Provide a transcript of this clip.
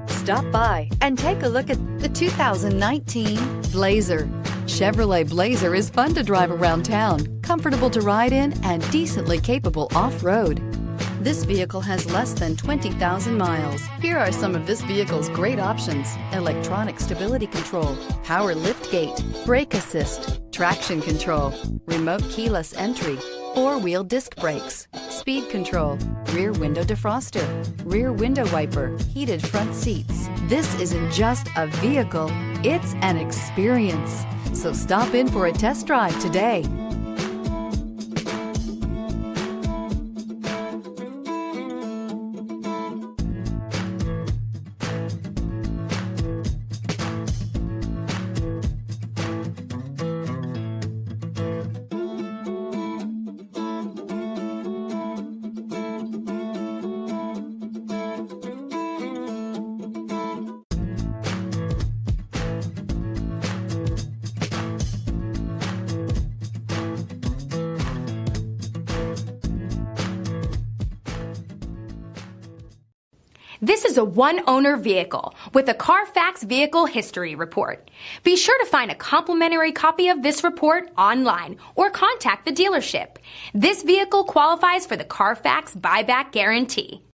Stop by and take a look at the 2019 Blazer. Chevrolet Blazer is fun to drive around town, comfortable to ride in, and decently capable off-road. This vehicle has less than 20,000 miles. Here are some of this vehicle's great options: electronic stability control, power liftgate, brake assist, traction control, remote keyless entry, four-wheel disc brakes, speed control, rear window defroster, rear window wiper, heated front seats. This isn't just a vehicle, it's an experience. So stop in for a test drive today. This is a one-owner vehicle with a CARFAX Vehicle History Report. Be sure to find a complimentary copy of this report online or contact the dealership. This vehicle qualifies for the CARFAX Buyback Guarantee.